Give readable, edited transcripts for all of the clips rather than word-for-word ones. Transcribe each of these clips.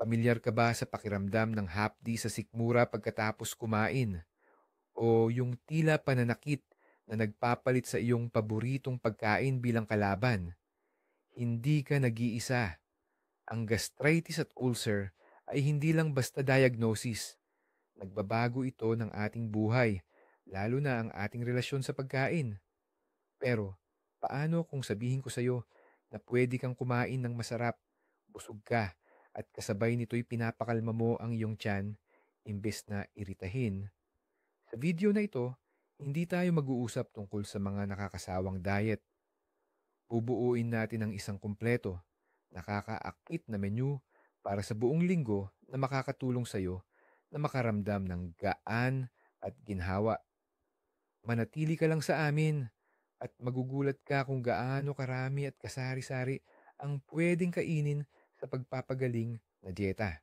Pamilyar ka ba sa pakiramdam ng hapdi sa sikmura pagkatapos kumain? O yung tila pananakit na nagpapalit sa iyong paboritong pagkain bilang kalaban? Hindi ka nag-iisa. Ang gastritis at ulcer ay hindi lang basta diagnosis. Nagbabago ito ng ating buhay, lalo na ang ating relasyon sa pagkain. Pero, paano kung sabihin ko sa iyo na pwede kang kumain ng masarap, busog ka, at kasabay nito'y pinapakalma mo ang iyong tiyan imbes na iritahin? Sa video na ito, hindi tayo mag-uusap tungkol sa mga nakakasawang diet. Bubuuin natin ang isang kumpleto, nakakaakit na menu para sa buong linggo na makakatulong sa iyo na makaramdam ng gaan at ginhawa. Manatili ka lang sa amin at magugulat ka kung gaano karami at kasari-sari ang pwedeng kainin sa pagpapagaling na dieta.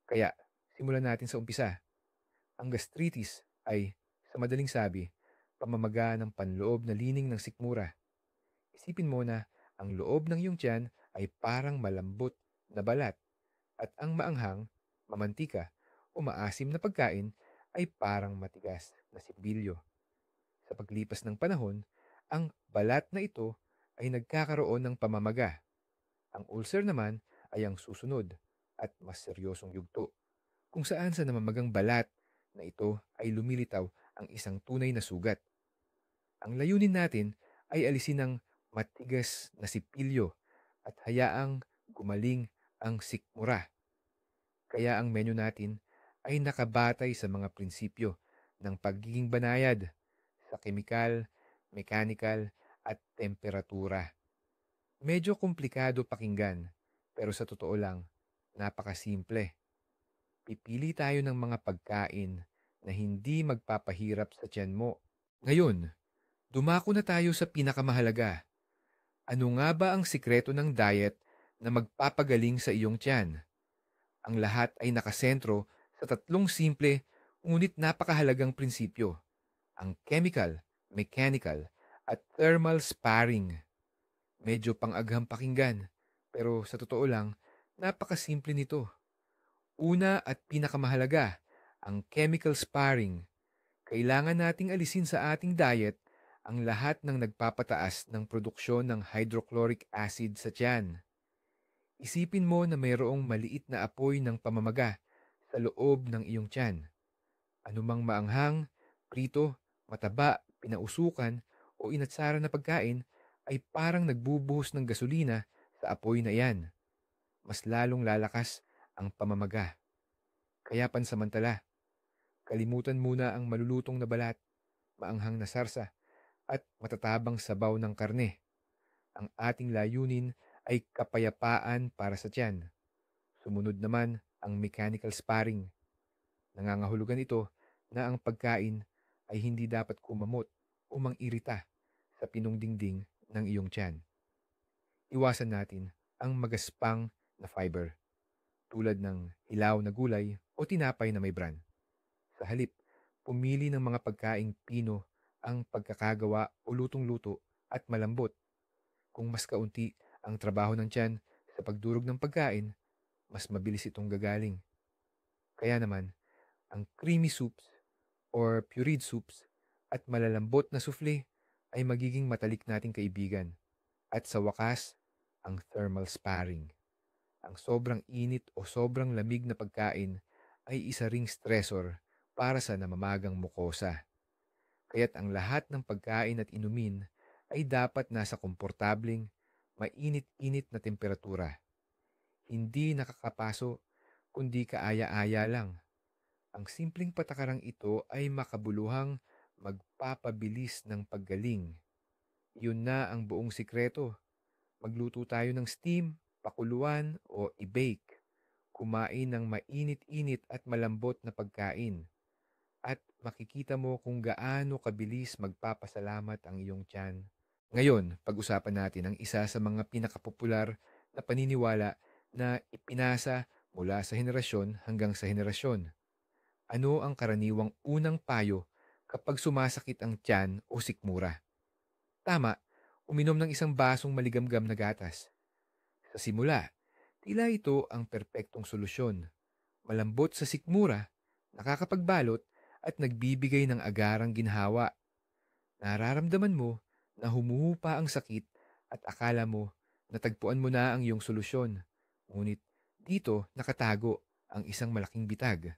Kaya, simulan natin sa umpisa. Ang gastritis ay, sa madaling sabi, pamamaga ng panloob na lining ng sikmura. Isipin mo na ang loob ng iyong tiyan ay parang malambot na balat at ang maanghang, mamantika o maasim na pagkain ay parang matigas na sibilyo. Sa paglipas ng panahon, ang balat na ito ay nagkakaroon ng pamamaga. Ang ulcer naman ay ang susunod at mas seryosong yugto, kung saan sa namamagang balat na ito ay lumilitaw ang isang tunay na sugat. Ang layunin natin ay alisin ang matigas na sipilyo at hayaang gumaling ang sikmura. Kaya ang menu natin ay nakabatay sa mga prinsipyo ng pagiging banayad sa kemikal, mekanikal at temperatura. Medyo komplikado pakinggan, pero sa totoo lang, napakasimple. Pipili tayo ng mga pagkain na hindi magpapahirap sa tiyan mo. Ngayon, dumako na tayo sa pinakamahalaga. Ano nga ba ang sikreto ng diet na magpapagaling sa iyong tiyan? Ang lahat ay nakasentro sa tatlong simple ngunit napakahalagang prinsipyo: ang chemical, mechanical, at thermal sparring. Medyo pang-agham pakinggan, pero sa totoo lang, napakasimple nito. Una at pinakamahalaga, ang chemical sparring. Kailangan nating alisin sa ating diet ang lahat ng nagpapataas ng produksyon ng hydrochloric acid sa tiyan. Isipin mo na mayroong maliit na apoy ng pamamaga sa loob ng iyong tiyan. Anumang maanghang, prito, mataba, pinausukan o inatsara na pagkain ay parang nagbubuhos ng gasolina sa apoy na iyan. Mas lalong lalakas ang pamamaga. Kaya pansamantala, kalimutan muna ang malulutong na balat, maanghang na sarsa at matatabang sabaw ng karne. Ang ating layunin ay kapayapaan para sa tiyan. Sumunod naman ang mechanical sparring. Nangangahulugan ito na ang pagkain ay hindi dapat kumamot o mangirita sa pinungdingding ng iyong tiyan. Iwasan natin ang magaspang na fiber tulad ng hilaw na gulay o tinapay na may bran. Sa halip, pumili ng mga pagkaing pino ang pagkakagawa o lutong-luto at malambot. Kung mas kaunti ang trabaho ng tiyan sa pagdurog ng pagkain, mas mabilis itong gagaling. Kaya naman, ang creamy soups or pureed soups at malalambot na souffle ay magiging matalik nating kaibigan. At sa wakas, ang thermal sparring. Ang sobrang init o sobrang lamig na pagkain ay isa ring stressor para sa namamagang mukosa. Kaya't ang lahat ng pagkain at inumin ay dapat nasa komportabling, mainit-init na temperatura. Hindi nakakapaso, kundi kaaya-aya lang. Ang simpleng patakarang ito ay makabuluhang magpapabilis ng paggaling. Yun na ang buong sikreto. Magluto tayo ng steam, pakuluan o i-bake. Kumain ng mainit-init at malambot na pagkain. At makikita mo kung gaano kabilis magpapasalamat ang iyong tiyan. Ngayon, pag-usapan natin ang isa sa mga pinakapopular na paniniwala na ipinasa mula sa henerasyon hanggang sa henerasyon. Ano ang karaniwang unang payo kapag sumasakit ang tiyan o sikmura? Tama, uminom ng isang basong maligamgam na gatas. Sa simula, Tila ito ang perpektong solusyon. Malambot sa sikmura, nakakapagbalot at nagbibigay ng agarang ginhawa. Nararamdaman mo na humuhupa ang sakit at akala mo natagpuan mo na ang iyong solusyon. Ngunit dito nakatago ang isang malaking bitag.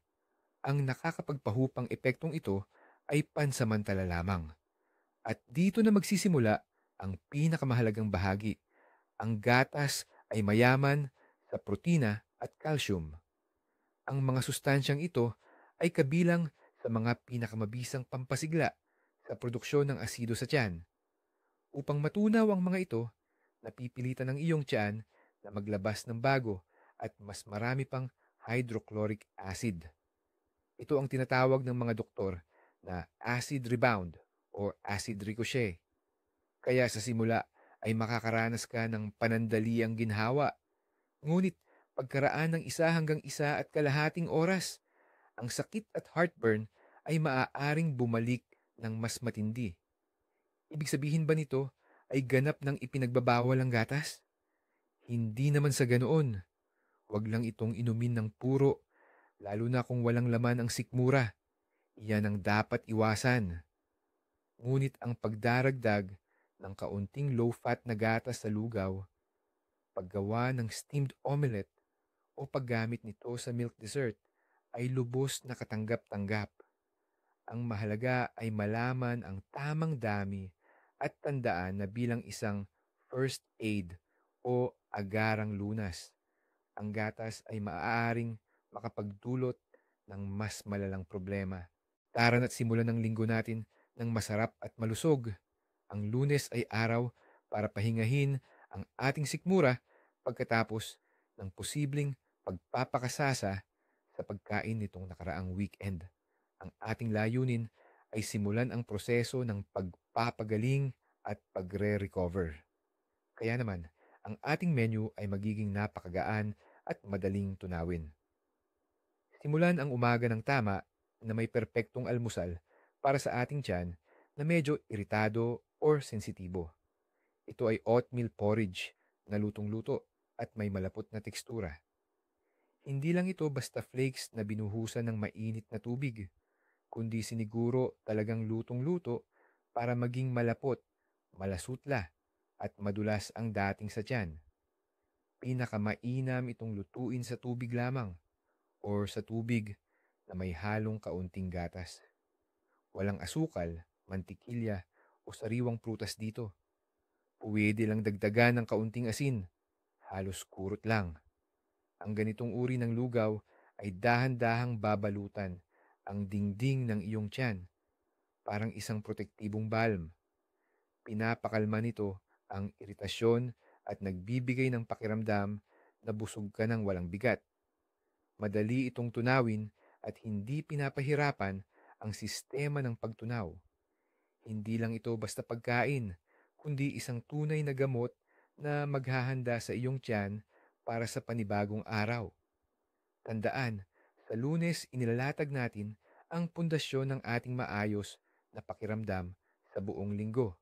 Ang nakakapagpahupang epektong ito ay pansamantala lamang. At dito na magsisimula ang pinakamahalagang bahagi. Ang gatas ay mayaman sa protina at calcium. Ang mga sustansyang ito ay kabilang sa mga pinakamabisang pampasigla sa produksyon ng asido sa tiyan. Upang matunaw ang mga ito, napipilitan ng iyong tiyan na maglabas ng bago at mas marami pang hydrochloric acid. Ito ang tinatawag ng mga doktor na acid rebound o acid ricochet. Kaya sa simula ay makakaranas ka ng panandaliang ginhawa. Ngunit pagkaraan ng 1 hanggang 1.5 oras, ang sakit at heartburn ay maaaring bumalik ng mas matindi. Ibig sabihin ba nito ay ganap ng ipinagbabawal ang gatas? Hindi naman sa ganoon. Huwag lang itong inumin ng puro, lalo na kung walang laman ang sikmura. Iyan ang dapat iwasan. Ngunit ang pagdaragdag ng kaunting low-fat na gatas sa lugaw, paggawa ng steamed omelette o paggamit nito sa milk dessert ay lubos na katanggap-tanggap. Ang mahalaga ay malaman ang tamang dami at tandaan na bilang isang first aid o agarang lunas, ang gatas ay maaaring makapagdulot ng mas malalang problema. Tara na't simulan ng linggo natin ng masarap at malusog. Ang Lunes ay araw para pahingahin ang ating sikmura pagkatapos ng posibleng pagpapakasasa sa pagkain nitong nakaraang weekend. Ang ating layunin ay simulan ang proseso ng pagpapagaling at pagre-recover. Kaya naman, ang ating menu ay magiging napakagaan at madaling tunawin. Simulan ang umaga ng tama na may perpektong almusal para sa ating tiyan na medyo iritado or sensitibo. Ito ay oatmeal porridge na lutong-luto at may malapot na tekstura. Hindi lang ito basta flakes na binuhusan ng mainit na tubig, kundi siniguro talagang lutong-luto para maging malapot, malasutla at madulas ang dating sa tiyan. Pinakamainam itong lutuin sa tubig lamang or sa tubig na may halong kaunting gatas. Walang asukal, mantikilya o sariwang prutas dito. Pwede lang dagdagan ng kaunting asin, halos kurot lang. Ang ganitong uri ng lugaw ay dahan-dahang babalutan ang dingding ng iyong tiyan, parang isang protektibong balm. Pinapakalma nito ang iritasyon at nagbibigay ng pakiramdam na busog ka ng walang bigat. Madali itong tunawin at hindi pinapahirapan ang sistema ng pagtunaw. Hindi lang ito basta pagkain, kundi isang tunay na gamot na maghahanda sa iyong tiyan para sa panibagong araw. Tandaan, sa Lunes inilalatag natin ang pundasyon ng ating maayos na pakiramdam sa buong linggo.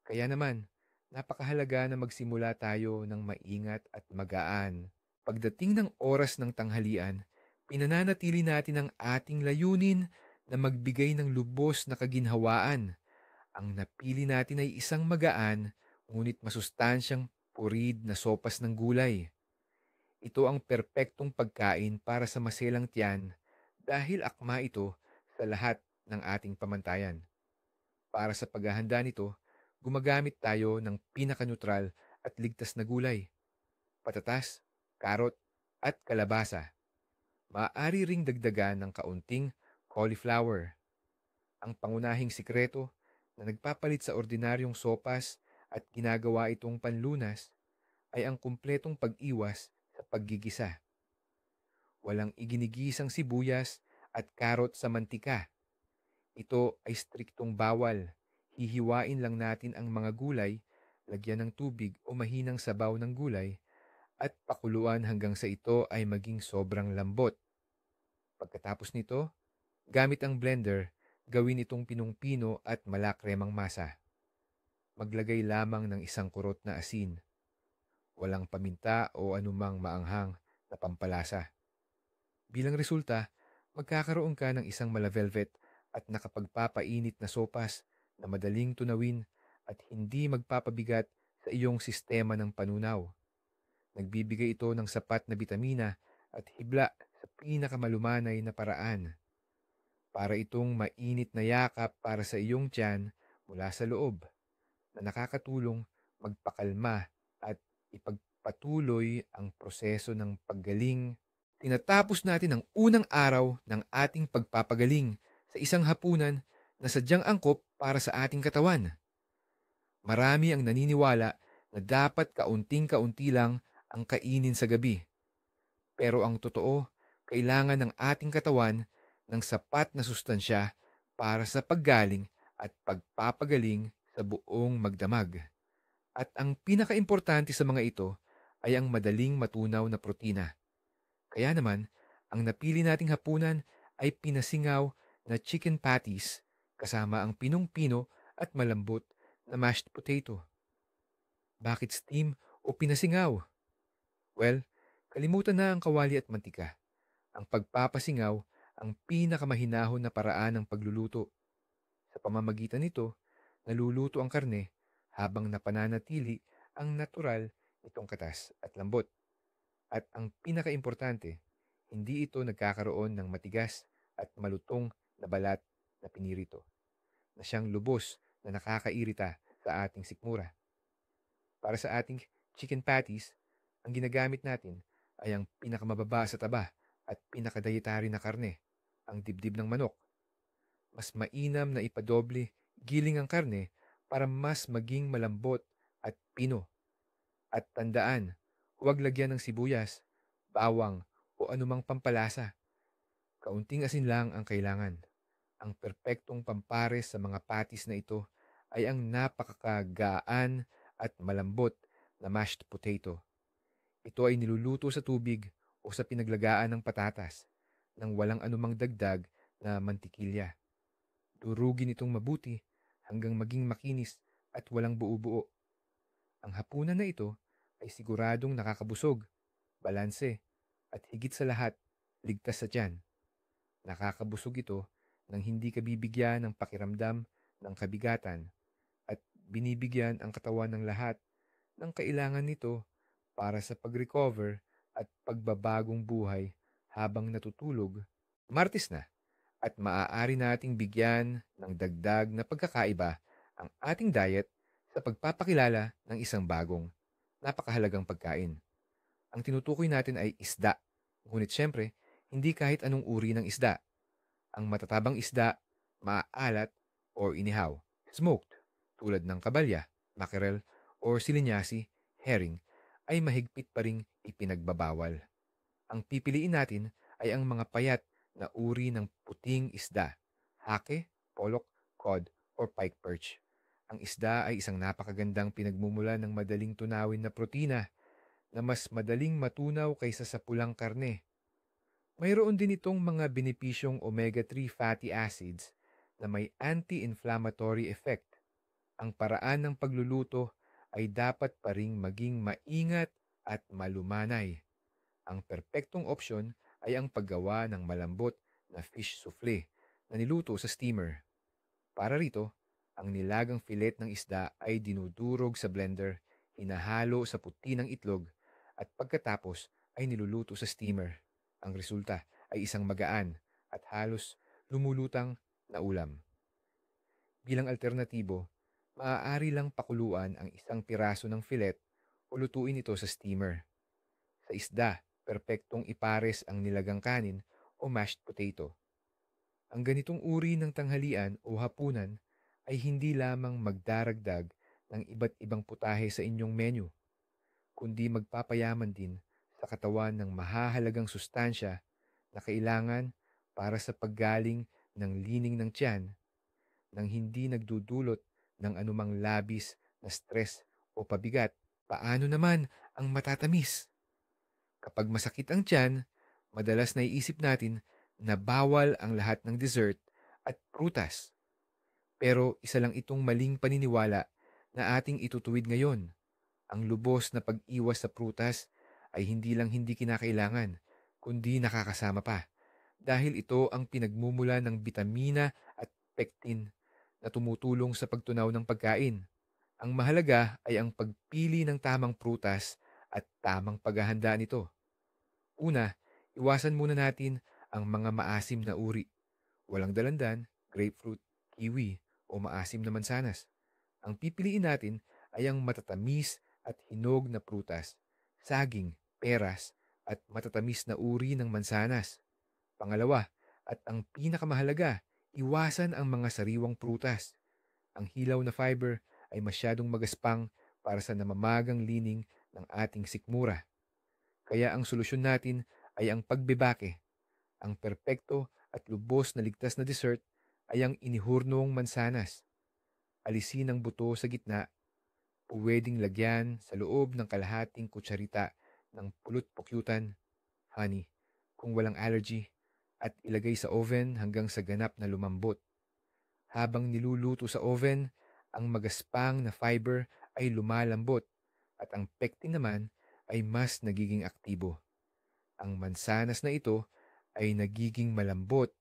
Kaya naman, napakahalaga na magsimula tayo ng maingat at magaan. Pagdating ng oras ng tanghalian, pinananatili natin ang ating layunin na magbigay ng lubos na kaginhawaan. Ang napili natin ay isang magaan, ngunit masustansyang purid na sopas ng gulay. Ito ang perpektong pagkain para sa maselang tiyan dahil akma ito sa lahat ng ating pamantayan. Para sa paghahanda nito, gumagamit tayo ng pinaka-neutral at ligtas na gulay, patatas, karot, at kalabasa. Maaari ring dagdagan ng kaunting cauliflower. Ang pangunahing sikreto na nagpapalit sa ordinaryong sopas at ginagawa itong panlunas ay ang kumpletong pag-iwas sa paggigisa. Walang iginigisang sibuyas at karot sa mantika. Ito ay striktong bawal. Hihiwain lang natin ang mga gulay, lagyan ng tubig o mahinang sabaw ng gulay at pakuluan hanggang sa ito ay maging sobrang lambot. Pagkatapos nito, gamit ang blender, gawin itong pinong-pino at malakremang masa. Maglagay lamang ng isang kurot na asin. walang paminta o anumang maanghang na pampalasa. Bilang resulta, magkakaroon ka ng isang mala-velvet at nakapagpapainit na sopas na madaling tunawin at hindi magpapabigat sa iyong sistema ng panunaw. Nagbibigay ito ng sapat na bitamina at hibla sa pinakamalumanay na paraan para itong mainit na yakap para sa iyong tiyan mula sa loob na nakakatulong magpakalma at ipagpatuloy ang proseso ng paggaling. Tinatapos natin ang unang araw ng ating pagpapagaling sa isang hapunan na sadyang angkop para sa ating katawan. Marami ang naniniwala na dapat kaunting-kaunti lang ang kainin sa gabi. Pero ang totoo, kailangan ng ating katawan ng sapat na sustansya para sa paggaling at pagpapagaling sa buong magdamag. At ang pinakaimportante sa mga ito ay ang madaling matunaw na protina. Kaya naman, ang napili nating hapunan ay pinasingaw na chicken patties kasama ang pinong-pino at malambot na mashed potato. Bakit steam o pinasingaw? Well, kalimutan na ang kawali at mantika. Ang pagpapasingaw ang pinakamahinahon na paraan ng pagluluto. Sa pamamagitan nito, naluluto ang karne habang napananatili ang natural nitong katas at lambot. At ang pinakaimportante, hindi ito nagkakaroon ng matigas at malutong na balat na pinirito, na siyang lubos na nakakairita sa ating sikmura. Para sa ating chicken patties, ang ginagamit natin ay ang pinakamababa sa taba at pinakadietary na karne, ang dibdib ng manok. Mas mainam na ipadoble giling ang karne para mas maging malambot at pino. At tandaan, huwag lagyan ng sibuyas, bawang o anumang pampalasa. Kaunting asin lang ang kailangan. Ang perpektong pampares sa mga patis na ito ay ang napakakagaan at malambot na mashed potato. Ito ay niluluto sa tubig o sa pinaglagaan ng patatas nang walang anumang dagdag na mantikilya. Durugin itong mabuti hanggang maging makinis at walang buo-buo. Ang hapunan na ito ay siguradong nakakabusog, balanse, at higit sa lahat, ligtas sa tiyan. Nakakabusog ito nang hindi ka bibigyan ng pakiramdam ng kabigatan at binibigyan ang katawan ng lahat ng kailangan nito para sa pag-recover at pagbabagong buhay habang natutulog. Martes na at maaari nating bigyan ng dagdag na pagkakaiba ang ating diet sa pagpapakilala ng isang bagong, napakahalagang pagkain. Ang tinutukoy natin ay isda, ngunit syempre, hindi kahit anong uri ng isda. Ang matatabang isda, maaalat o inihaw, smoked, tulad ng kabalya, mackerel, o silinyasi, herring, ay mahigpit pa ring ipinagbabawal. Ang pipiliin natin ay ang mga payat na uri ng puting isda, hake, polok, cod, or pike perch. Ang isda ay isang napakagandang pinagmumula ng madaling tunawin na protina na mas madaling matunaw kaysa sa pulang karne. Mayroon din itong mga benepisyong omega-3 fatty acids na may anti-inflammatory effect. Ang paraan ng pagluluto ay dapat pa ring maging maingat at malumanay. Ang perpektong opsyon ay ang paggawa ng malambot na fish soufflé na niluto sa steamer. Para rito, ang nilagang filet ng isda ay dinudurog sa blender, hinahalo sa puti ng itlog, at pagkatapos ay niluluto sa steamer. Ang resulta ay isang magaan at halos lumulutang na ulam. Bilang alternatibo, maaari lang pakuluan ang isang piraso ng filet o lutuin ito sa steamer. Sa isda, perpektong ipares ang nilagang kanin o mashed potato. Ang ganitong uri ng tanghalian o hapunan ay hindi lamang magdaragdag ng iba't ibang putahe sa inyong menu, kundi magpapayaman din sa katawan ng mahahalagang sustansya na kailangan para sa paggaling ng lining ng tiyan nang hindi nagdudulot ng anumang labis na stress o pabigat. Paano naman ang matatamis? Kapag masakit ang tiyan, madalas naiisip natin na bawal ang lahat ng dessert at prutas. Pero isa lang itong maling paniniwala na ating itutuwid ngayon. Ang lubos na pag-iwas sa prutas ay hindi lang hindi kinakailangan, kundi nakakasama pa. Dahil ito ang pinagmumula ng bitamina at pectin na tumutulong sa pagtunaw ng pagkain. Ang mahalaga ay ang pagpili ng tamang prutas at tamang paghahanda nito. Una, iwasan muna natin ang mga maasim na uri. Walang dalandan, grapefruit, kiwi o maasim na mansanas. Ang pipiliin natin ay ang matatamis at hinog na prutas, saging, peras, at matatamis na uri ng mansanas. Pangalawa, at ang pinakamahalaga, iwasan ang mga sariwang prutas. Ang hilaw na fiber ay masyadong magaspang para sa namamagang lining ng ating sikmura. Kaya ang solusyon natin ay ang pagbebake. Ang perpekto at lubos na ligtas na dessert ay ang inihurnong mansanas. Alisin ang buto sa gitna, pwedeng lagyan sa loob ng kalahating kutsarita ng pulot-pukyutan, honey, kung walang allergy, at ilagay sa oven hanggang sa ganap na lumambot. Habang niluluto sa oven, ang magaspang na fiber ay lumalambot at ang pectin naman ay mas nagiging aktibo. Ang mansanas na ito ay nagiging malambot,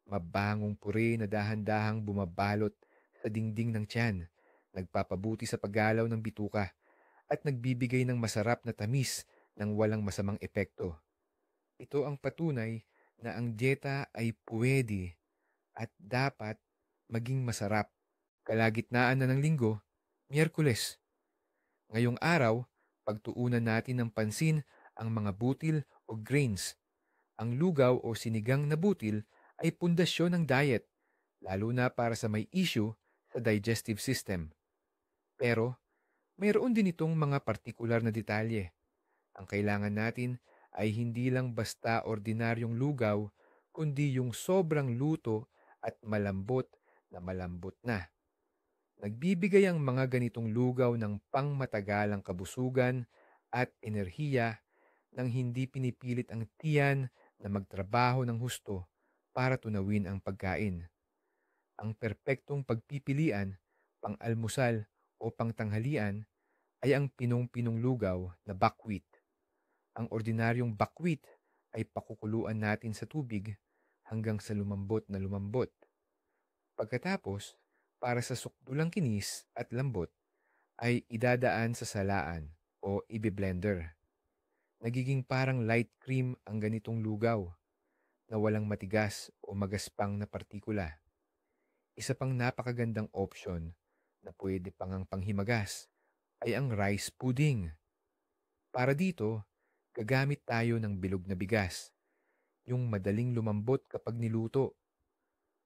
mabangong pure na dahan-dahang bumabalot sa dingding ng tiyan, nagpapabuti sa paggalaw ng bituka, at nagbibigay ng masarap na tamis ng walang masamang epekto. Ito ang patunay na ang dieta ay pwede at dapat maging masarap. Kalagitnaan na ng linggo, Miyerkules. Ngayong araw, pagtuunan natin ng pansin ang mga butil o grains. Ang lugaw o sinigang na butil ay pundasyon ng diet, lalo na para sa may issue sa digestive system. Pero, mayroon din itong mga partikular na detalye. Ang kailangan natin ay hindi lang basta ordinaryong lugaw, kundi yung sobrang luto at malambot na. Nagbibigay ang mga ganitong lugaw ng pangmatagalang kabusugan at enerhiya nang hindi pinipilit ang tiyan na magtrabaho ng husto para tunawin ang pagkain. Ang perpektong pagpipilian, pang-almusal o pangtanghalian ay ang pinong-pinong lugaw na buckwheat. Ang ordinaryong buckwheat ay pakukuluan natin sa tubig hanggang sa lumambot na lumambot. Pagkatapos, para sa sukdulang kinis at lambot, ay idadaan sa salaan o ibe-blender. Nagiging parang light cream ang ganitong lugaw na walang matigas o magaspang na partikula. Isa pang napakagandang option na pwede pangang panghimagas ay ang rice pudding. Para dito, gagamit tayo ng bilog na bigas, yung madaling lumambot kapag niluto.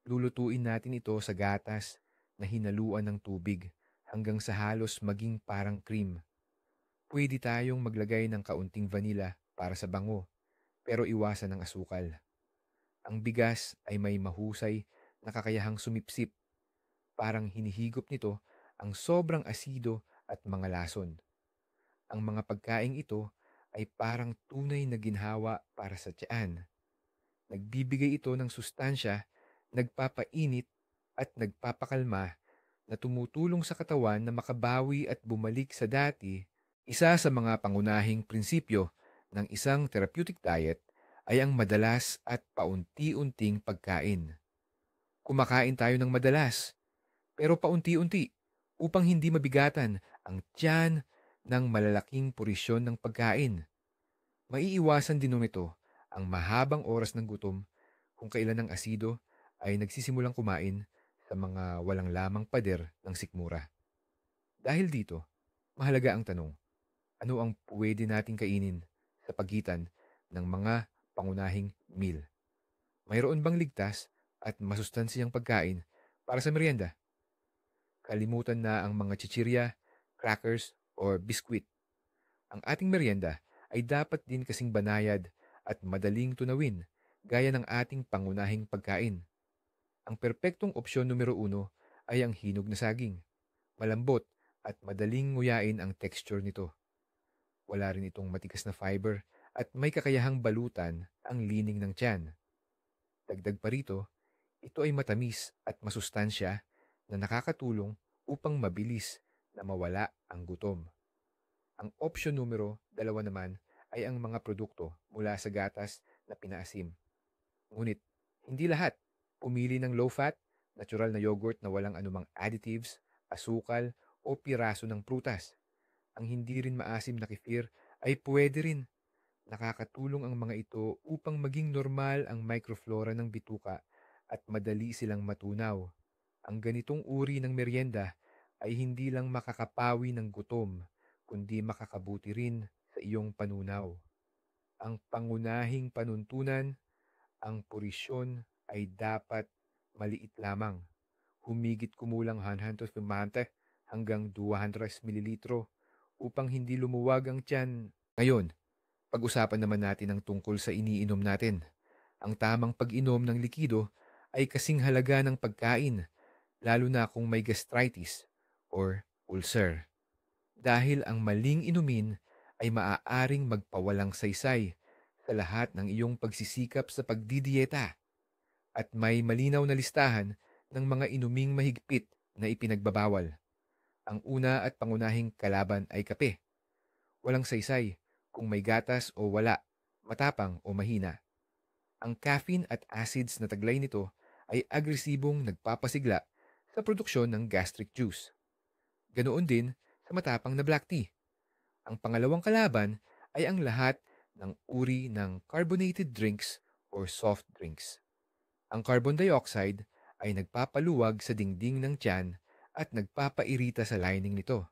Lulutuin natin ito sa gatas na hinaluan ng tubig hanggang sa halos maging parang cream. Pwede tayong maglagay ng kaunting vanilla para sa bango, pero iwasan ang asukal. Ang bigas ay may mahusay na kakayahang sumipsip, parang hinihigop nito ang sobrang asido at mga lason. Ang mga pagkaing ito ay parang tunay na ginhawa para sa tiyan. Nagbibigay ito ng sustansya, nagpapainit at nagpapakalma na tumutulong sa katawan na makabawi at bumalik sa dati. Isa sa mga pangunahing prinsipyo ng isang therapeutic diet ay ang madalas at paunti-unting pagkain. Kumakain tayo ng madalas, pero paunti-unti upang hindi mabigatan ang tiyan ng malalaking porisyon ng pagkain. Maiiwasan din nito ang mahabang oras ng gutom kung kailan ang asido ay nagsisimulang kumain sa mga walang lamang pader ng sikmura. Dahil dito, mahalaga ang tanong, ano ang pwede nating kainin sa pagitan ng mga pangunahing meal? Mayroon bang ligtas at masustansyang pagkain para sa merienda? Kalimutan na ang mga chichirya, crackers, or biskwit. Ang ating merienda ay dapat din kasing banayad at madaling tunawin gaya ng ating pangunahing pagkain. Ang perpektong opsyon numero 1 ay ang hinog na saging. Malambot at madaling nguyain ang texture nito. Wala rin itong matigas na fiber at may kakayahang balutan ang lining ng tiyan. Dagdag pa rito, ito ay matamis at masustansya na nakakatulong upang mabilis na mawala ang gutom. Ang option numero 2 naman ay ang mga produkto mula sa gatas na pinaasim. Ngunit, hindi lahat. Pumili ng low-fat, natural na yogurt na walang anumang additives, asukal o piraso ng prutas. Ang hindi rin maasim na kefir ay pwede rin. Nakakatulong ang mga ito upang maging normal ang microflora ng bituka at madali silang matunaw. Ang ganitong uri ng merienda ay hindi lang makakapawi ng gutom, kundi makakabuti rin sa iyong panunaw. Ang pangunahing panuntunan, ang purisyon ay dapat maliit lamang. Humigit kumulang 150 hanggang 200 mililitro upang hindi lumuwag ang tiyan. Ngayon, pag-usapan naman natin ang tungkol sa iniinom natin. Ang tamang pag-inom ng likido ay kasing halaga ng pagkain, lalo na kung may gastritis or ulcer. Dahil ang maling inumin ay maaaring magpawalang saysay sa lahat ng iyong pagsisikap sa pagdidieta at may malinaw na listahan ng mga inuming mahigpit na ipinagbabawal. Ang una at pangunahing kalaban ay kape. Walang saysay kung may gatas o wala, matapang o mahina. Ang caffeine at acids na taglay nito ay agresibong nagpapasigla sa produksyon ng gastric juice. Ganoon din sa matapang na black tea. Ang pangalawang kalaban ay ang lahat ng uri ng carbonated drinks or soft drinks. Ang carbon dioxide ay nagpapaluwag sa dingding ng tiyan at nagpapairita sa lining nito.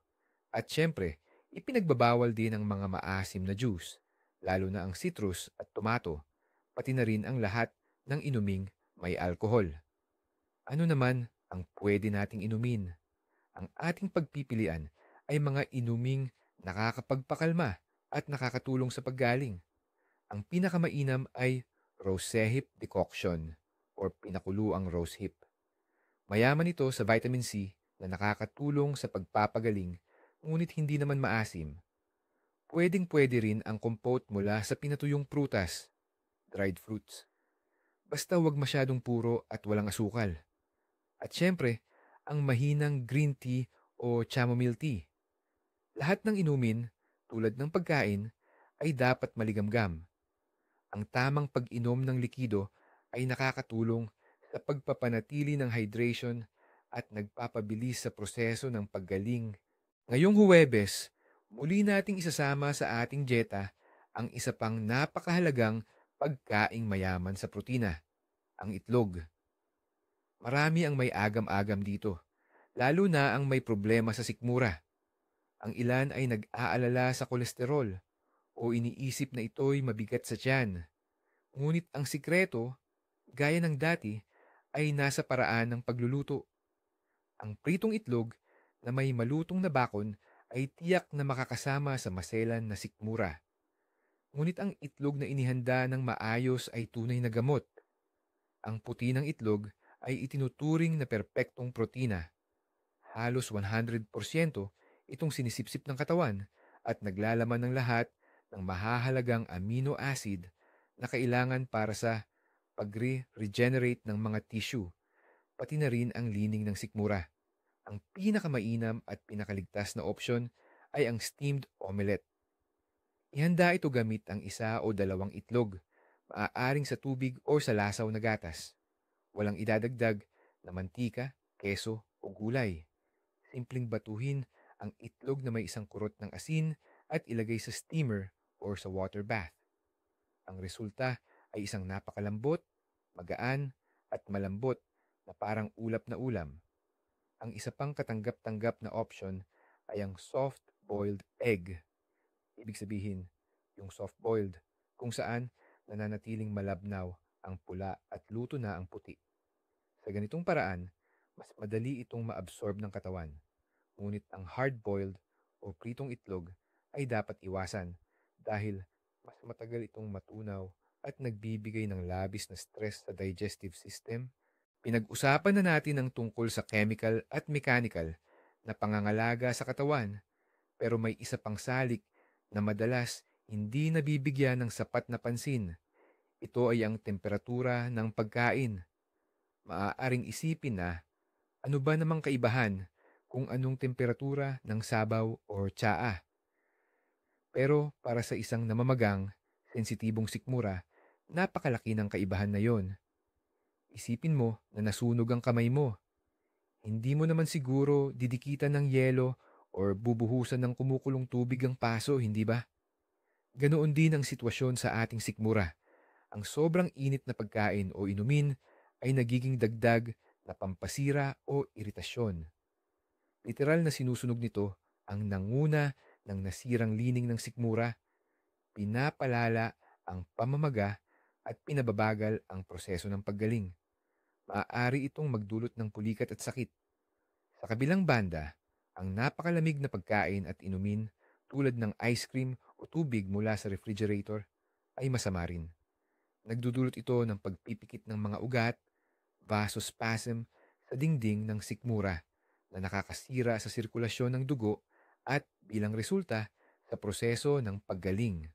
At syempre, ipinagbabawal din ang mga maasim na juice, lalo na ang citrus at tomato, pati na rin ang lahat ng inuming may alkohol. Ano naman ang pwede nating inumin? Ang ating pagpipilian ay mga inuming nakakapagpakalma at nakakatulong sa paggaling. Ang pinakamainam ay rosehip decoction or pinakuluang rosehip. Mayaman ito sa vitamin C na nakakatulong sa pagpapagaling ngunit hindi naman maasim. Pwedeng-pwede rin ang compote mula sa pinatuyong prutas, dried fruits. Basta wag masyadong puro at walang asukal. At syempre, ang mahinang green tea o chamomile tea. Lahat ng inumin, tulad ng pagkain, ay dapat maligamgam. Ang tamang pag-inom ng likido ay nakakatulong sa pagpapanatili ng hydration at nagpapabilis sa proseso ng paggaling. Ngayong Huwebes, muli nating isasama sa ating dieta ang isa pang napakahalagang pagkaing mayaman sa protina, ang itlog. Marami ang may agam-agam dito, lalo na ang may problema sa sikmura. Ang ilan ay nag-aalala sa kolesterol o iniisip na ito'y mabigat sa tiyan. Ngunit ang sikreto, gaya ng dati, ay nasa paraan ng pagluluto. Ang pritong itlog na may malutong na bakon ay tiyak na makakasama sa maselan na sikmura. Ngunit ang itlog na inihanda ng maayos ay tunay na gamot. Ang puti ng itlog ay itinuturing na perpektong protina. Halos 100% itong sinisipsip ng katawan at naglalaman ng lahat ng mahahalagang amino acid na kailangan para sa pag-regenerate ng mga tissue, pati na rin ang lining ng sikmura. Ang pinakamainam at pinakaligtas na opsyon ay ang steamed omelette. Ihanda ito gamit ang isa o dalawang itlog, maaaring sa tubig o sa lasaw na gatas. Walang idadagdag na mantika, keso o gulay. Simpleng batuhin ang itlog na may isang kurot ng asin at ilagay sa steamer or sa water bath. Ang resulta ay isang napakalambot, magaan at malambot na parang ulap na ulam. Ang isa pang katanggap-tanggap na option ay ang soft-boiled egg. Ibig sabihin, yung soft-boiled, kung saan nananatiling malabnaw ang pula at luto na ang puti. Sa ganitong paraan, mas madali itong maabsorb ng katawan. Ngunit ang hard-boiled o pritong itlog ay dapat iwasan dahil mas matagal itong matunaw at nagbibigay ng labis na stress sa digestive system. Pinag-usapan na natin ang tungkol sa chemical at mechanical na pangangalaga sa katawan, pero may isa pang salik na madalas hindi nabibigyan ng sapat na pansin. Ito ay ang temperatura ng pagkain. Maaaring isipin na, ano ba namang kaibahan kung anong temperatura ng sabaw o tsaa? Pero para sa isang namamagang, sensitibong sikmura, napakalaki ng kaibahan na yon. Isipin mo na nasunog ang kamay mo. Hindi mo naman siguro didikitan ng yelo or bubuhusan ng kumukulong tubig ang paso, hindi ba? Ganoon din ang sitwasyon sa ating sikmura. Ang sobrang init na pagkain o inumin ay nagiging dagdag na pampasira o iritasyon. Literal na sinusunog nito ang nanguna ng nasirang lining ng sikmura, pinapalala ang pamamaga at pinababagal ang proseso ng paggaling. Maaari itong magdulot ng pulikat at sakit. Sa kabilang banda, ang napakalamig na pagkain at inumin tulad ng ice cream o tubig mula sa refrigerator ay masama rin. Nagdudulot ito ng pagpipikit ng mga ugat, vasospasm sa dingding ng sikmura na nakakasira sa sirkulasyon ng dugo at bilang resulta sa proseso ng paggaling.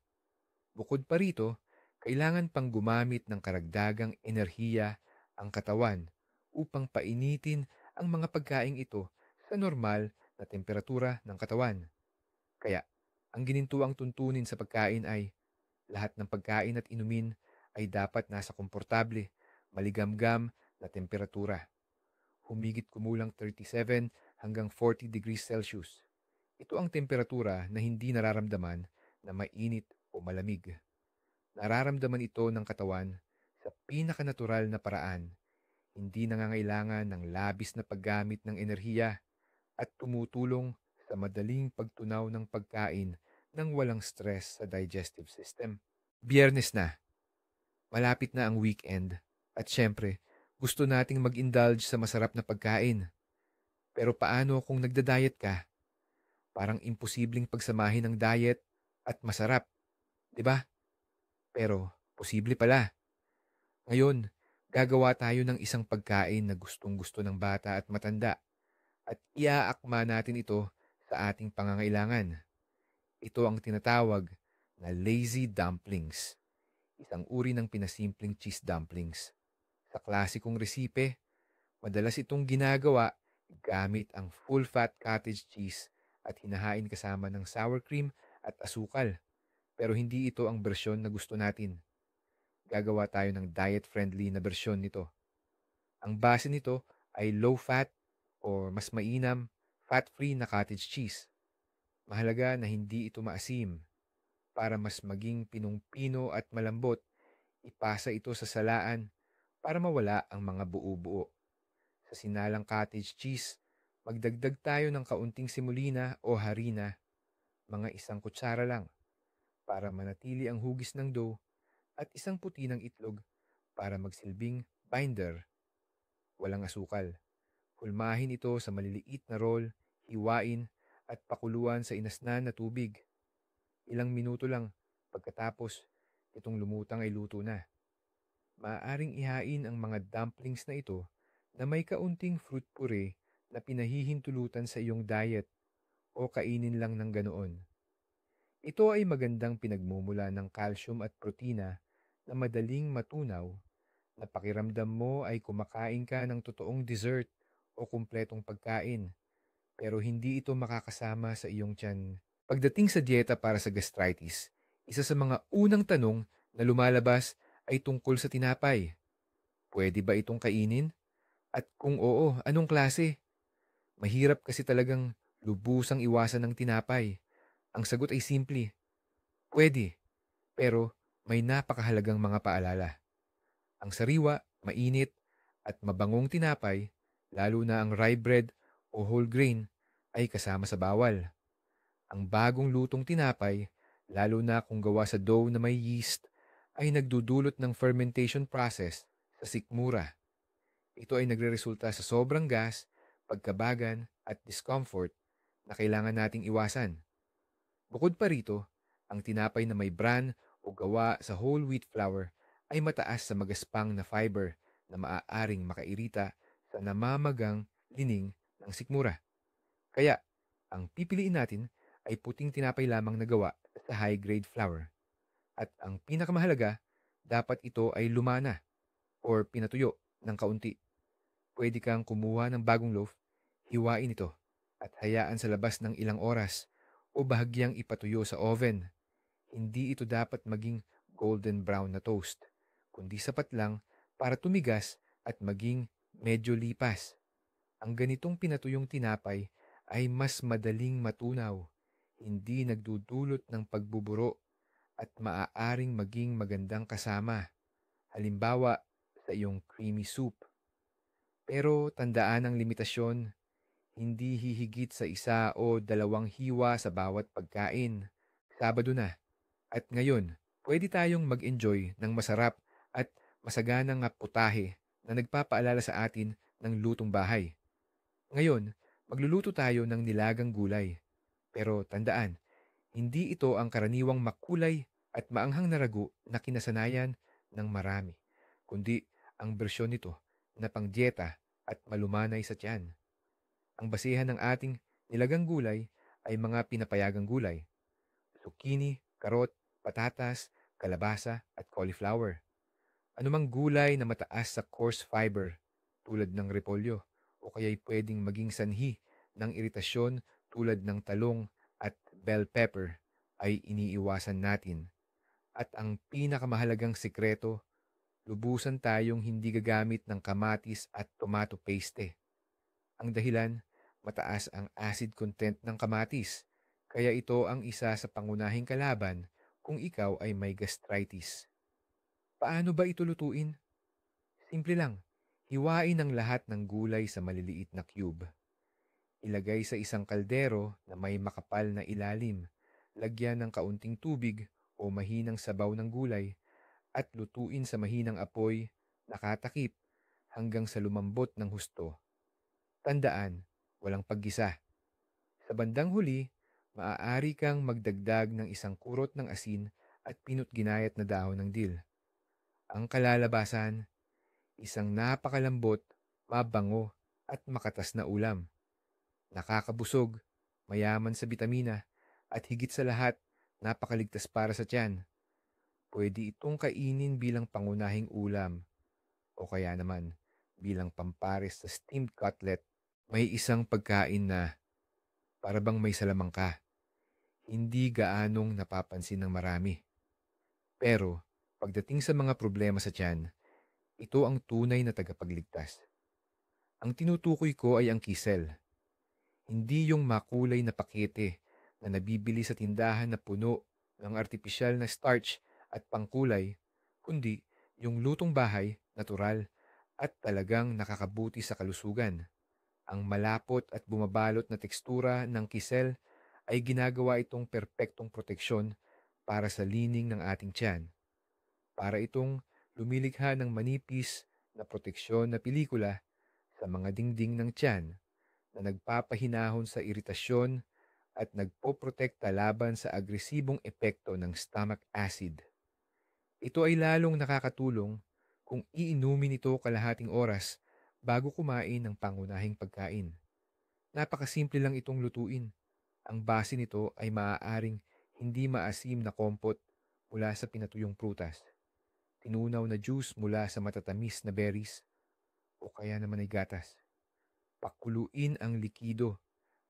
Bukod pa rito, kailangan pang gumamit ng karagdagang enerhiya ang katawan upang painitin ang mga pagkaing ito sa normal na temperatura ng katawan. Kaya, ang ginintuang tuntunin sa pagkain ay lahat ng pagkain at inumin ay dapat nasa komportable, maligamgam na temperatura. Humigit kumulang 37 hanggang 40 degrees Celsius. Ito ang temperatura na hindi nararamdaman na mainit o malamig. Nararamdaman ito ng katawan sa pinakanatural na paraan. Hindi nangangailangan ng labis na paggamit ng enerhiya at tumutulong sa madaling pagtunaw ng pagkain nang walang stress sa digestive system. Biyernes na, malapit na ang weekend at syempre, gusto nating mag-indulge sa masarap na pagkain. Pero paano kung nagda-diet ka? Parang imposibleng pagsamahin ng diet at masarap, 'di ba? Pero posible pala. Ngayon, gagawa tayo ng isang pagkain na gustong-gusto ng bata at matanda at iaakma natin ito sa ating pangangailangan. Ito ang tinatawag na lazy dumplings, isang uri ng pinasimpleng cheese dumplings. Sa klasikong resipe, madalas itong ginagawa gamit ang full-fat cottage cheese at hinahain kasama ng sour cream at asukal. Pero hindi ito ang bersyon na gusto natin. Gagawa tayo ng diet-friendly na bersyon nito. Ang base nito ay low-fat or mas mainam, fat-free na cottage cheese. Mahalaga na hindi ito maasim. Para mas maging pinong-pino at malambot, ipasa ito sa salaan para mawala ang mga buo-buo. Sa sinalang cottage cheese, magdagdag tayo ng kaunting semolina o harina, mga 1 kutsara lang, para manatili ang hugis ng dough at 1 puti ng itlog para magsilbing binder, walang asukal. Hulmahin ito sa maliliit na roll, hiwain at pakuluan sa inasnan na tubig. Ilang minuto lang pagkatapos itong lumutang ay luto na. Maaaring ihain ang mga dumplings na ito na may kaunting fruit puree na pinahihintulutan sa iyong diet o kainin lang ng ganoon. Ito ay magandang pinagmumula ng calcium at protina na madaling matunaw na pakiramdam mo ay kumakain ka ng totoong dessert o kumpletong pagkain pero hindi ito makakasama sa iyong tiyan. Pagdating sa dieta para sa gastritis, isa sa mga unang tanong na lumalabas ay tungkol sa tinapay. Pwede ba itong kainin? At kung oo, anong klase? Mahirap kasi talagang lubusang iwasan ng tinapay. Ang sagot ay simple, pwede, pero may napakahalagang mga paalala. Ang sariwa, mainit, at mabangong tinapay, lalo na ang rye bread o whole grain, ay kasama sa bawal. Ang bagong lutong tinapay, lalo na kung gawa sa dough na may yeast, ay nagdudulot ng fermentation process sa sikmura. Ito ay nagreresulta sa sobrang gas, pagkabagan at discomfort na kailangan nating iwasan. Bukod pa rito, ang tinapay na may bran o gawa sa whole wheat flour ay mataas sa magaspang na fiber na maaaring makairita sa namamagang lining ng sikmura. Kaya, ang pipiliin natin ay puting tinapay lamang na gawa sa high-grade flour. At ang pinakamahalaga, dapat ito ay lumana or pinatuyo ng kaunti. Pwede kang kumuha ng bagong loaf, hiwain ito, at hayaan sa labas ng ilang oras o bahagyang ipatuyo sa oven. Hindi ito dapat maging golden brown na toast, kundi sapat lang para tumigas at maging medyo lipas. Ang ganitong pinatuyong tinapay ay mas madaling matunaw, hindi nagdudulot ng pagbuburo at maaaring maging magandang kasama. Halimbawa, sa iyong creamy soup. Pero tandaan ang limitasyon, hindi hihigit sa isa o dalawang hiwa sa bawat pagkain. Sabado na. At ngayon, pwede tayong mag-enjoy ng masarap at masaganang putahe na nagpapaalala sa atin ng lutong bahay. Ngayon, magluluto tayo ng nilagang gulay. Pero tandaan, hindi ito ang karaniwang makulay at maanghang na ragu na kinasanayan ng marami, kundi ang bersyon nito na pangdieta at malumanay sa tiyan. Ang basihan ng ating nilagang gulay ay mga pinapayagang gulay, zucchini, karot, patatas, kalabasa at cauliflower. Anumang gulay na mataas sa coarse fiber tulad ng repolyo o kaya'y pwedeng maging sanhi ng iritasyon tulad ng talong at bell pepper ay iniiwasan natin. At ang pinakamahalagang sikreto, lubusan tayong hindi gagamit ng kamatis at tomato paste. Ang dahilan, mataas ang acid content ng kamatis, kaya ito ang isa sa pangunahing kalaban kung ikaw ay may gastritis. Paano ba ito lutuin? Simple lang. Hiwain ang lahat ng gulay sa maliliit na cube. Ilagay sa isang kaldero na may makapal na ilalim. Lagyan ng kaunting tubig o mahinang sabaw ng gulay at lutuin sa mahinang apoy, nakatakip, hanggang sa lumambot ng husto. Tandaan, walang paggisa. Sa bandang huli, maaari kang magdagdag ng isang kurot ng asin at pinut-ginayat na dahon ng dill. Ang kalalabasan, isang napakalambot, mabango at makatas na ulam. Nakakabusog, mayaman sa bitamina at higit sa lahat, napakaligtas para sa tiyan. Pwede itong kainin bilang pangunahing ulam o kaya naman bilang pampares sa steamed cutlet. May isang pagkain na para bang may salamang ka. Hindi gaanong napapansin ng marami. Pero pagdating sa mga problema sa tiyan, ito ang tunay na tagapagligtas. Ang tinutukoy ko ay ang kisel. Hindi yung makulay na pakete na nabibili sa tindahan na puno ng artipisyal na starch at pangkulay, kundi yung lutong bahay, natural, at talagang nakakabuti sa kalusugan. Ang malapot at bumabalot na tekstura ng kisel ay ginagawa itong perpektong proteksyon para sa lining ng ating tiyan. Para itong lumilikha ng manipis na proteksyon na pelikula sa mga dingding ng tiyan na nagpapahinahon sa iritasyon at nagpoprotekta laban sa agresibong epekto ng stomach acid. Ito ay lalong nakakatulong kung iinumin ito kalahating oras bago kumain ng pangunahing pagkain. Napakasimple lang itong lutuin. Ang base nito ay maaaring hindi maasim na kompot mula sa pinatuyong prutas, tinunaw na juice mula sa matatamis na berries, o kaya naman ay gatas. Pakuluin ang likido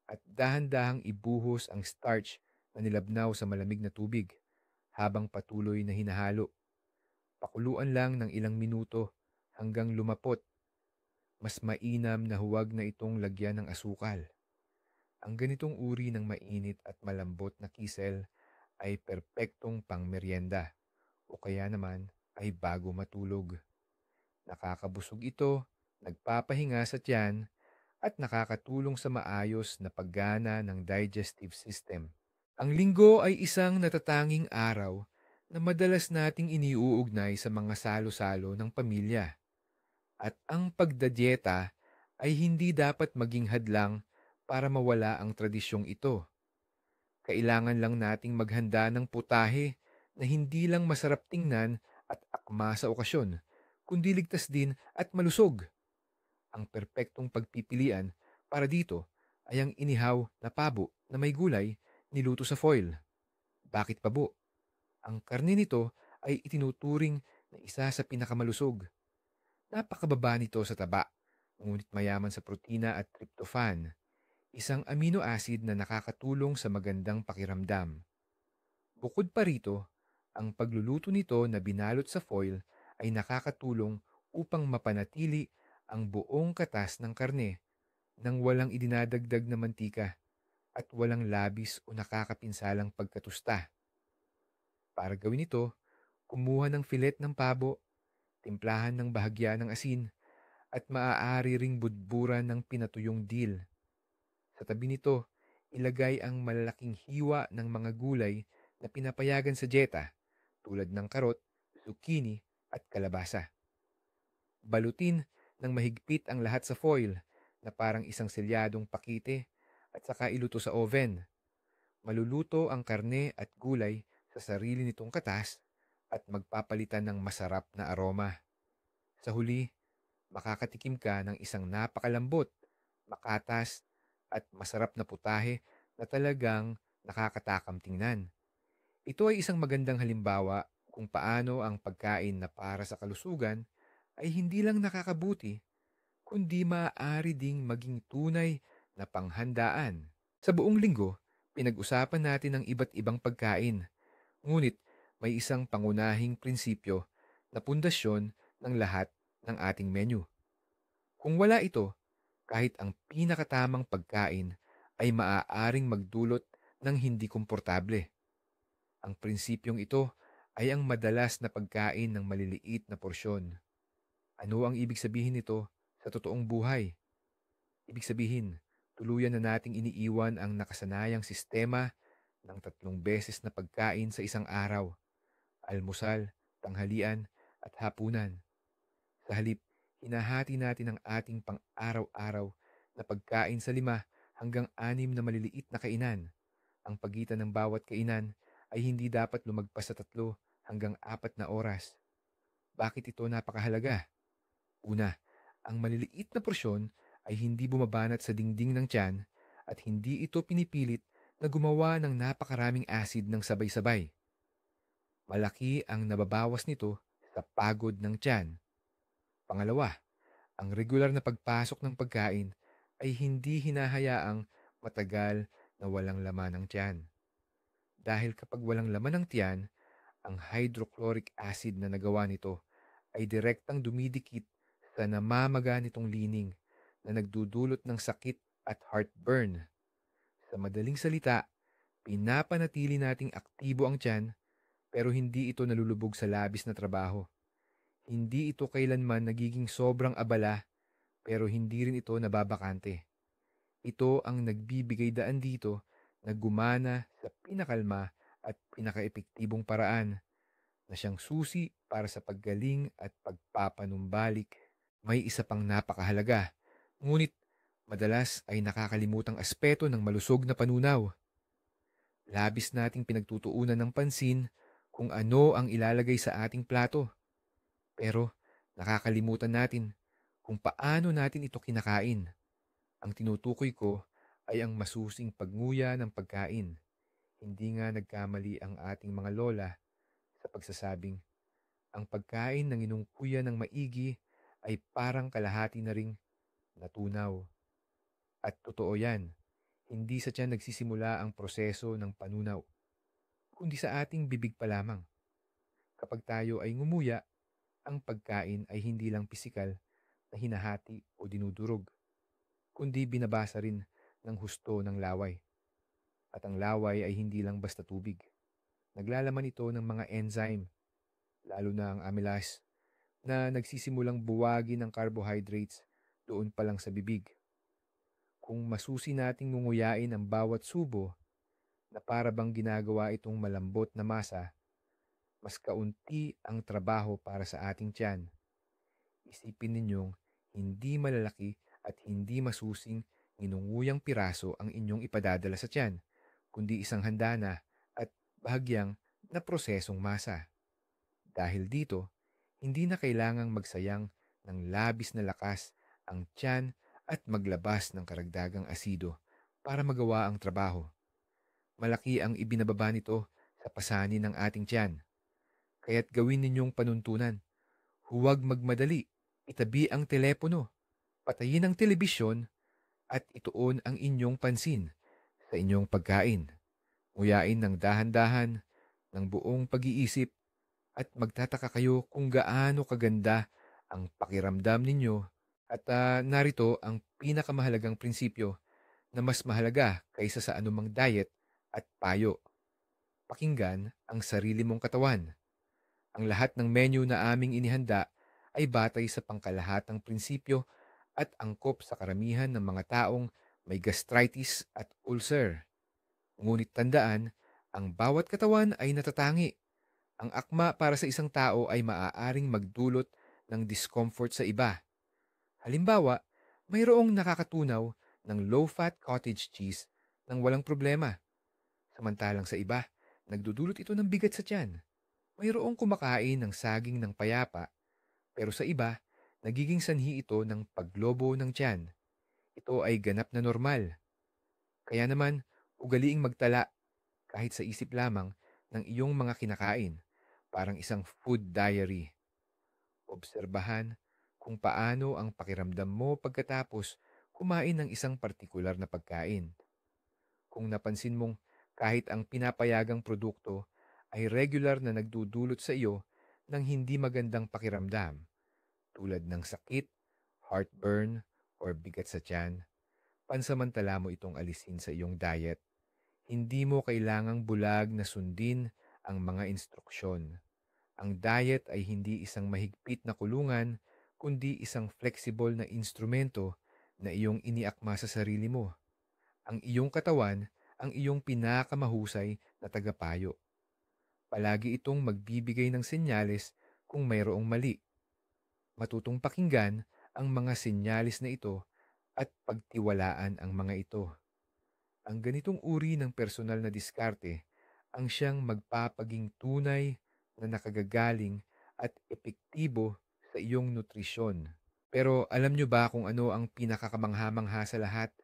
at dahan-dahang ibuhos ang starch na nilabnaw sa malamig na tubig habang patuloy na hinahalo. Pakuluan lang ng ilang minuto hanggang lumapot. Mas mainam na huwag na itong lagyan ng asukal. Ang ganitong uri ng mainit at malambot na kisel ay perpektong pangmeryenda o kaya naman ay bago matulog. Nakakabusog ito, nagpapahinga sa tiyan, at nakakatulong sa maayos na paggana ng digestive system. Ang linggo ay isang natatanging araw na madalas nating iniuugnay sa mga salo-salo ng pamilya. At ang pagdadyeta ay hindi dapat maging hadlang para mawala ang tradisyong ito. Kailangan lang nating maghanda ng putahe na hindi lang masarap tingnan at akma sa okasyon, kundi ligtas din at malusog. Ang perpektong pagpipilian para dito ay ang inihaw na pabo na may gulay niluto sa foil. Bakit pabo? Ang karne nito ay itinuturing na isa sa pinakamalusog. Napakababa nito sa taba, ngunit mayaman sa protina at tryptophan. isang amino acid na nakakatulong sa magandang pakiramdam. Bukod pa rito, ang pagluluto nito na binalot sa foil ay nakakatulong upang mapanatili ang buong katas ng karne nang walang idinadagdag na mantika at walang labis o nakakapinsalang pagkatusta. Para gawin ito, kumuha ng filet ng pabo, timplahan ng bahagya ng asin, at maaari ring budburan ng pinatuyong dill. Sa tabi nito, ilagay ang malalaking hiwa ng mga gulay na pinapayagan sa dieta tulad ng karot, zucchini at kalabasa. Balutin ng mahigpit ang lahat sa foil na parang isang selyadong pakite at saka iluto sa oven. Maluluto ang karne at gulay sa sarili nitong katas at magpapalitan ng masarap na aroma. Sa huli, makakatikim ka ng isang napakalambot, makatas at masarap na putahe na talagang nakakatakam tingnan. Ito ay isang magandang halimbawa kung paano ang pagkain na para sa kalusugan ay hindi lang nakakabuti, kundi maaari ding maging tunay na panghandaan. Sa buong linggo, pinag-usapan natin ang iba't ibang pagkain, ngunit may isang pangunahing prinsipyo na pundasyon ng lahat ng ating menu. Kung wala ito, kahit ang pinakatamang pagkain ay maaaring magdulot ng hindi komportable. Ang prinsipyong ito ay ang madalas na pagkain ng maliliit na porsyon. Ano ang ibig sabihin nito sa totoong buhay? Ibig sabihin, tuluyan na nating iniiwan ang nakasanayang sistema ng 3 beses na pagkain sa isang araw: almusal, tanghalian, at hapunan. Sa halip, hinahati natin ang ating pang-araw-araw na pagkain sa 5 hanggang 6 na maliliit na kainan. Ang pagitan ng bawat kainan ay hindi dapat lumagpas sa 3 hanggang 4 na oras. Bakit ito napakahalaga? Una, ang maliliit na porsyon ay hindi bumabanat sa dingding ng tiyan at hindi ito pinipilit na gumawa ng napakaraming acid ng sabay-sabay. Malaki ang nababawas nito sa pagod ng tiyan. Pangalawa, ang regular na pagpasok ng pagkain ay hindi hinahayaang matagal na walang laman ng tiyan. Dahil kapag walang laman ng tiyan, ang hydrochloric acid na nagawa nito ay direktang dumidikit sa namamaga nitong lining na nagdudulot ng sakit at heartburn. Sa madaling salita, pinapanatili nating aktibo ang tiyan pero hindi ito nalulubog sa labis na trabaho. Hindi ito kailanman nagiging sobrang abala pero hindi rin ito nababakante. Ito ang nagbibigay daan dito na gumana sa pinakalma at pinakaepektibong paraan na siyang susi para sa paggaling at pagpapanumbalik. May isa pang napakahalaga, ngunit madalas ay nakakalimutang aspeto ng malusog na panunaw. Labis nating pinagtutuunan ng pansin kung ano ang ilalagay sa ating plato. Pero nakakalimutan natin kung paano natin ito kinakain. Ang tinutukoy ko ay ang masusing pagnguya ng pagkain. Hindi nga nagkamali ang ating mga lola sa pagsasabing, ang pagkain ng inungkuya ng maigi ay parang kalahati na ring natunaw. At totoo yan, hindi sa tiyan nagsisimula ang proseso ng panunaw, kundi sa ating bibig pa lamang. Kapag tayo ay ngumuya, ang pagkain ay hindi lang pisikal na hinahati o dinudurog, kundi binabasa rin ng husto ng laway. At ang laway ay hindi lang basta tubig. Naglalaman ito ng mga enzyme, lalo na ang amylase, na nagsisimulang buwagin ng carbohydrates doon pa lang sa bibig. Kung masusi nating ngunguyain ang bawat subo na para bang ginagawa itong malambot na masa, mas kaunti ang trabaho para sa ating tiyan. Isipin ninyong hindi malalaki at hindi masusing nginunguyang piraso ang inyong ipadadala sa tiyan, kundi isang handa na at bahagyang na prosesong masa. Dahil dito, hindi na kailangang magsayang ng labis na lakas ang tiyan at maglabas ng karagdagang asido para magawa ang trabaho. Malaki ang ibinababa nito sa pasanin ng ating tiyan. Kaya't gawin ninyong panuntunan. Huwag magmadali. Itabi ang telepono. Patayin ang telebisyon at ituon ang inyong pansin sa inyong pagkain. Nguyain ng dahan-dahan, ng buong pag-iisip, at magtataka kayo kung gaano kaganda ang pakiramdam ninyo. At narito ang pinakamahalagang prinsipyo na mas mahalaga kaysa sa anumang diet at payo. Pakinggan ang sarili mong katawan. Ang lahat ng menu na aming inihanda ay batay sa pangkalahatang prinsipyo at angkop sa karamihan ng mga taong may gastritis at ulcer. Ngunit tandaan, ang bawat katawan ay natatangi. Ang akma para sa isang tao ay maaaring magdulot ng discomfort sa iba. Halimbawa, mayroong nakakatunaw ng low-fat cottage cheese nang walang problema. Samantalang sa iba, nagdudulot ito ng bigat sa tiyan. Mayroong kumakain ng saging ng payapa, pero sa iba, nagiging sanhi ito ng paglobo ng tiyan. Ito ay ganap na normal. Kaya naman, ugaliing magtala kahit sa isip lamang ng iyong mga kinakain, parang isang food diary. Obserbahan kung paano ang pakiramdam mo pagkatapos kumain ng isang partikular na pagkain. Kung napansin mong kahit ang pinapayagang produkto ay regular na nagdudulot sa iyo ng hindi magandang pakiramdam, tulad ng sakit, heartburn, or bigat sa tiyan, pansamantala mo itong alisin sa iyong diet. Hindi mo kailangang bulag na sundin ang mga instruksyon. Ang diet ay hindi isang mahigpit na kulungan, kundi isang flexible na instrumento na iyong iniakma sa sarili mo. Ang iyong katawan ang iyong pinakamahusay na tagapayo. Palagi itong magbibigay ng senyales kung mayroong mali. Matutong pakinggan ang mga senyalis na ito at pagtiwalaan ang mga ito. Ang ganitong uri ng personal na diskarte ang siyang magpapaging tunay na nakagagaling at epektibo sa iyong nutrisyon. Pero alam nyo ba kung ano ang pinakakamangha-mangha sa lahat?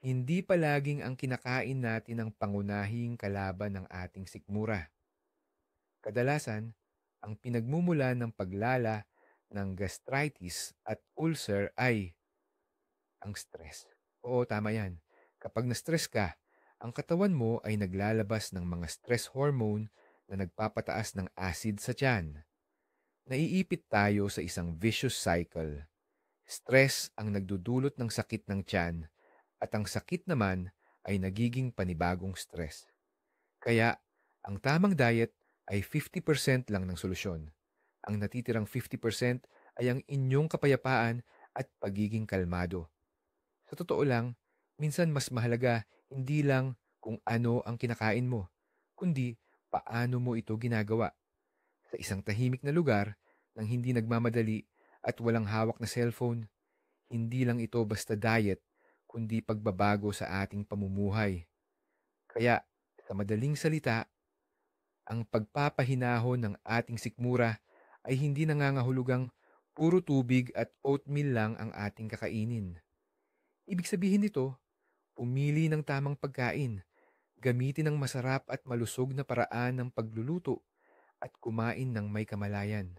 Hindi palaging ang kinakain natin ang pangunahing kalaban ng ating sikmura. Kadalasan, ang pinagmumula ng paglala ng gastritis at ulcer ay ang stress. Oo, tama yan. Kapag na-stress ka, ang katawan mo ay naglalabas ng mga stress hormone na nagpapataas ng acid sa tiyan. Naiipit tayo sa isang vicious cycle. Stress ang nagdudulot ng sakit ng tiyan at ang sakit naman ay nagiging panibagong stress. Kaya, ang tamang diet ay 50% lang ng solusyon. Ang natitirang 50% ay ang inyong kapayapaan at pagiging kalmado. Sa totoo lang, minsan mas mahalaga hindi lang kung ano ang kinakain mo, kundi paano mo ito ginagawa. Sa isang tahimik na lugar, nang hindi nagmamadali at walang hawak na cellphone, hindi lang ito basta diet, kundi pagbabago sa ating pamumuhay. Kaya, sa madaling salita, ang pagpapahinahon ng ating sikmura ay hindi nangangahulugang puro tubig at oatmeal lang ang ating kakainin. Ibig sabihin nito, pumili ng tamang pagkain, gamitin ang masarap at malusog na paraan ng pagluluto, at kumain ng may kamalayan.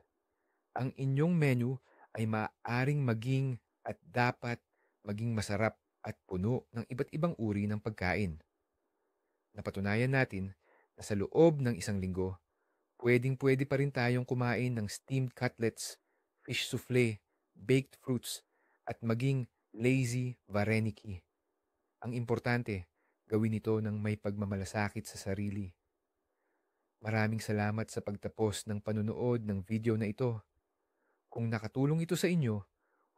Ang inyong menu ay maaaring maging at dapat maging masarap at puno ng iba't ibang uri ng pagkain. Napatunayan natin na sa loob ng isang linggo, pwedeng-pwede pa rin tayong kumain ng steamed cutlets, fish souffle, baked fruits, at maging lazy vareniki. Ang importante, gawin ito ng may pagmamalasakit sa sarili. Maraming salamat sa pagtapos ng panunood ng video na ito. Kung nakatulong ito sa inyo,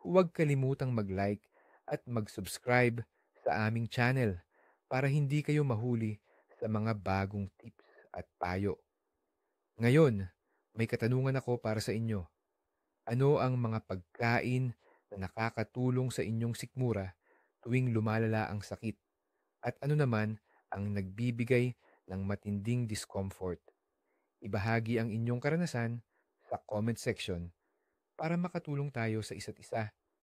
huwag kalimutang mag-like at mag-subscribe sa aming channel para hindi kayo mahuli sa mga bagong tips at payo. Ngayon, may katanungan ako para sa inyo. Ano ang mga pagkain na nakakatulong sa inyong sikmura tuwing lumalala ang sakit? At ano naman ang nagbibigay ng matinding discomfort? Ibahagi ang inyong karanasan sa comment section para makatulong tayo sa isa't isa.